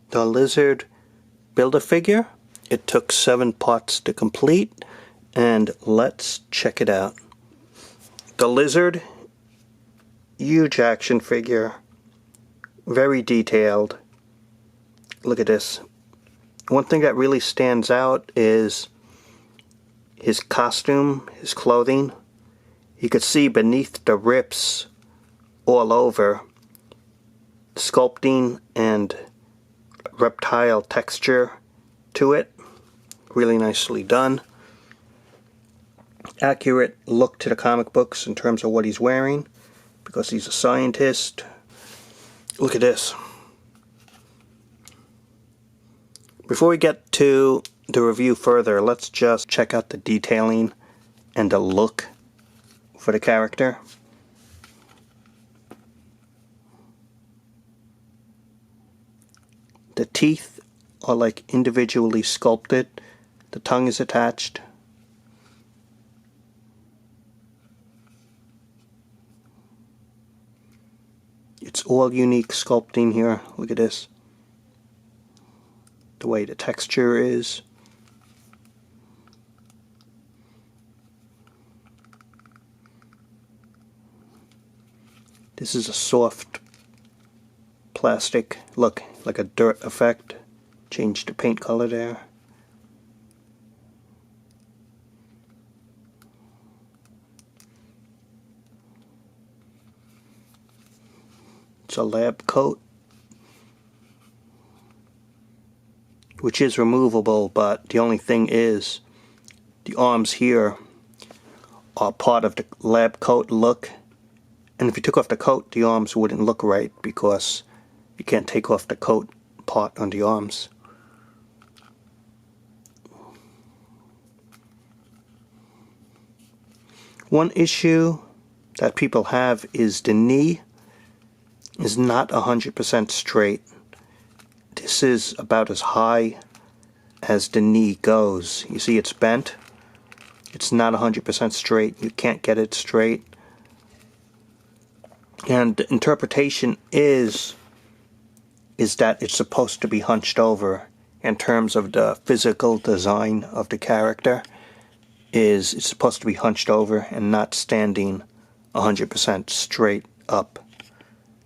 the lizard Build-A-Figure. It took 7 parts to complete, and let's check it out. The lizard, huge action figure, very detailed. Look at this. One thing that really stands out is his costume, his clothing. You could see beneath the rips all over sculpting and reptile texture to it. Really nicely done. Accurate look to the comic books in terms of what he's wearing, because he's a scientist. Look at this. Before we get to the review further, let's just check out the detailing and the look for the character. The teeth are like individually sculpted. The tongue is attached. It's all unique sculpting here. Look at this. The way the texture is. This is a soft plastic. Look, like a dirt effect. Change the paint color there. It's a lab coat, which is removable, but the only thing is the arms here are part of the lab coat look, and if you took off the coat, the arms wouldn't look right because you can't take off the coat part on the arms. One issue that people have is the knee is not 100% straight. This is about as high as the knee goes. You see it's bent. It's not 100% straight. You can't get it straight. And the interpretation is that it's supposed to be hunched over in terms of the physical design of the character. It's supposed to be hunched over and not standing 100% straight up.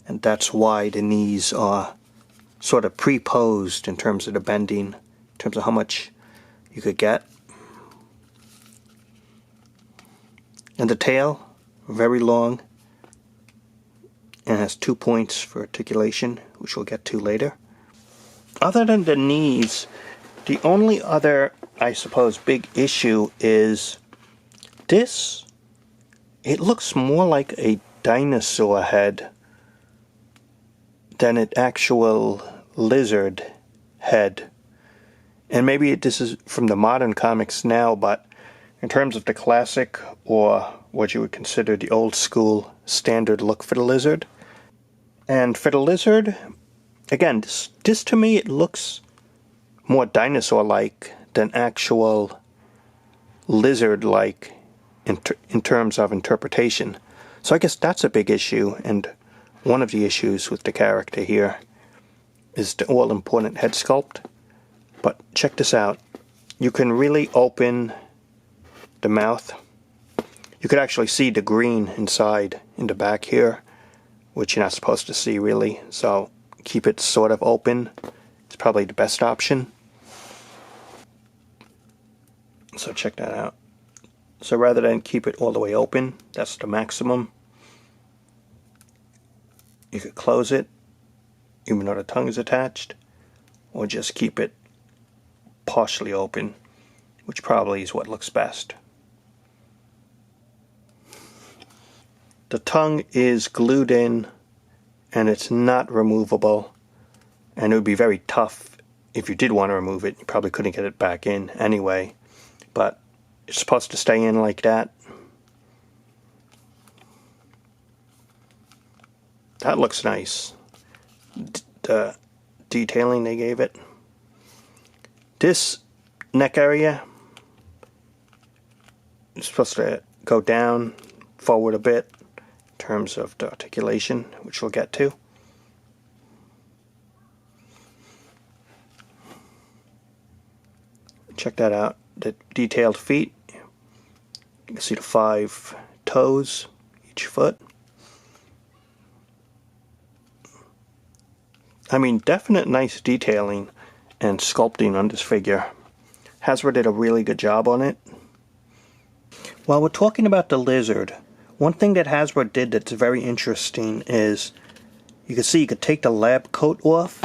And that's why the knees are sort of pre-posed in terms of the bending, in terms of how much you could get. And the tail, very long, and has 2 points for articulation, which we'll get to later. Other than the knees, the only other, I suppose, big issue is this. It looks more like a dinosaur head than an actual lizard head. And maybe this is from the modern comics now, but in terms of the classic, or what you would consider the old school standard look for the lizard. And for the lizard, again, this to me, it looks more dinosaur-like than actual lizard-like in terms of interpretation. So I guess that's a big issue, and one of the issues with the character here is the all-important head sculpt. But check this out. You can really open the mouth. You could actually see the green inside in the back here, which you're not supposed to see really. So keep it sort of open. It's probably the best option. So check that out. So rather than keep it all the way open, that's the maximum. You could close it, even though the tongue is attached, or just keep it partially open, which probably is what looks best. The tongue is glued in, and it's not removable, and it would be very tough if you did want to remove it. You probably couldn't get it back in anyway, but it's supposed to stay in like that. That looks nice. The detailing they gave it. This neck area is supposed to go down, forward a bit in terms of the articulation, which we'll get to. Check that out. The detailed feet. You can see the 5 toes each foot. I mean, definite nice detailing and sculpting on this figure. Hasbro did a really good job on it. While we're talking about the lizard, one thing that Hasbro did that's very interesting is you can see you could take the lab coat off,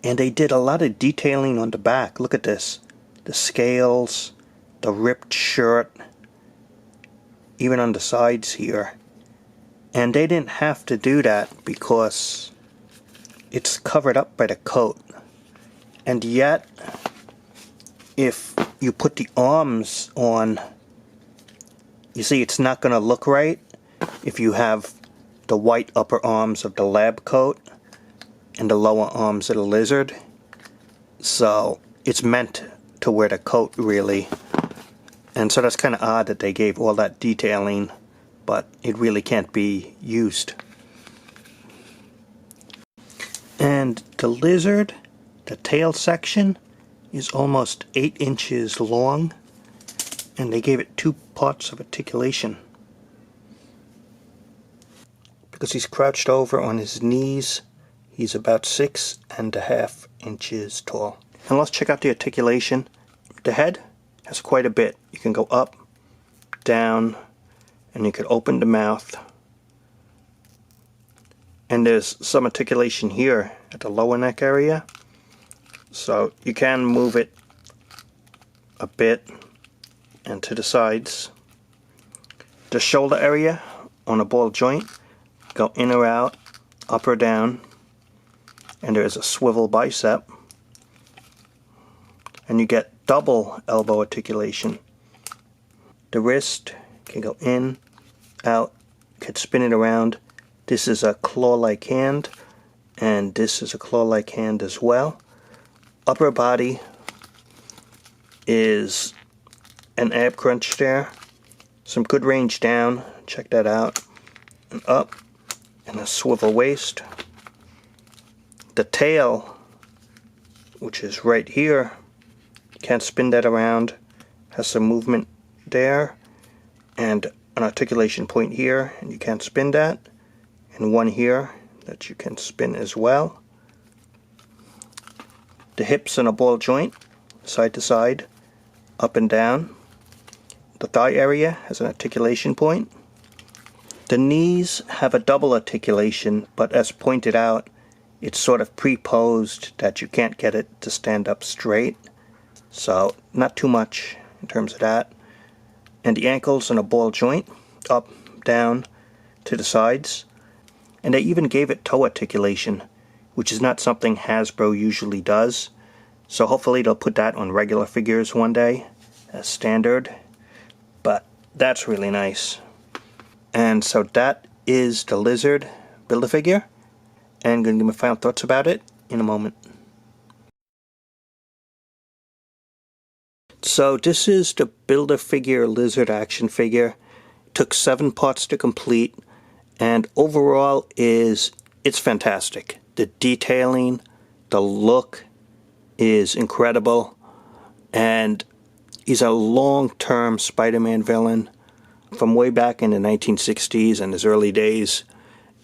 and they did a lot of detailing on the back. Look at this. The scales, the ripped shirt, even on the sides here. And they didn't have to do that because it's covered up by the coat. And yet, if you put the arms on, you see it's not going to look right if you have the white upper arms of the lab coat and the lower arms of the lizard. So it's meant to wear the coat, really. And so that's kind of odd that they gave all that detailing, but it really can't be used. And the lizard, the tail section, is almost 8 inches long, and they gave it 2 parts of articulation. Because he's crouched over on his knees, he's about 6.5 inches tall. And let's check out the articulation. The head has quite a bit. You can go up, down, and you could open the mouth. And there's some articulation here at the lower neck area. So you can move it a bit and to the sides. The shoulder area on a ball joint, go in or out, up or down. And there is a swivel bicep. And you get double elbow articulation. The wrist can go in, out, could spin it around. This is a claw-like hand, and this is a claw-like hand as well. Upper body is an ab crunch there. Some good range down, check that out. And up, and a swivel waist. The tail, which is right here, can't spin that around, has some movement there, and an articulation point here, and you can't spin that, and one here that you can spin as well. The hips in a ball joint, side to side, up and down. The thigh area has an articulation point. The knees have a double articulation, but as pointed out, it's sort of pre-posed that you can't get it to stand up straight. So not too much in terms of that. And the ankles in a ball joint, up, down, to the sides. And they even gave it toe articulation, which is not something Hasbro usually does. So hopefully they'll put that on regular figures one day as standard. But that's really nice. And so that is the lizard Build-A-Figure. And I'm going to give my final thoughts about it in a moment. So this is the Build-A-Figure lizard action figure. It took 7 parts to complete, and overall it's fantastic. The detailing, the look is incredible, and he's a long-term Spider-Man villain from way back in the 1960s and his early days.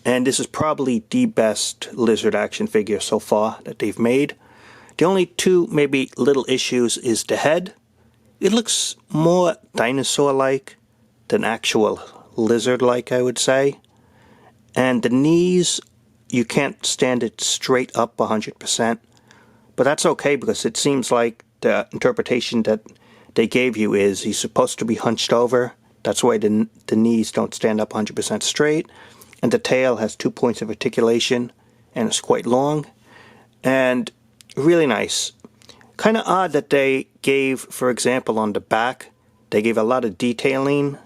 And this is probably the best lizard action figure so far that they've made. The only 2 maybe little issues is the head. It looks more dinosaur-like than actual lizard-like, I would say. And the knees, you can't stand it straight up 100%. But that's okay, because it seems like the interpretation that they gave you is he's supposed to be hunched over. That's why the knees don't stand up 100% straight. And the tail has 2 points of articulation, and it's quite long. And really nice. Kind of odd that they gave, for example, on the back, they gave a lot of detailing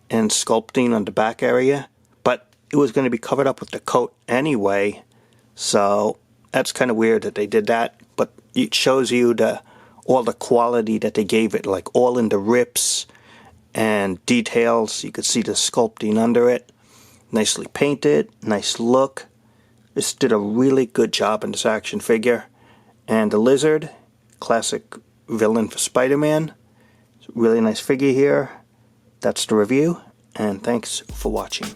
and sculpting on the back area, but it was going to be covered up with the coat anyway, so that's kind of weird that they did that. But it shows you all the quality that they gave it, like all in the rips and details. You could see the sculpting under it. Nicely painted, nice look. This did a really good job in this action figure. And the lizard, classic villain for Spider-Man. It's a really nice figure here. That's the review, and thanks for watching.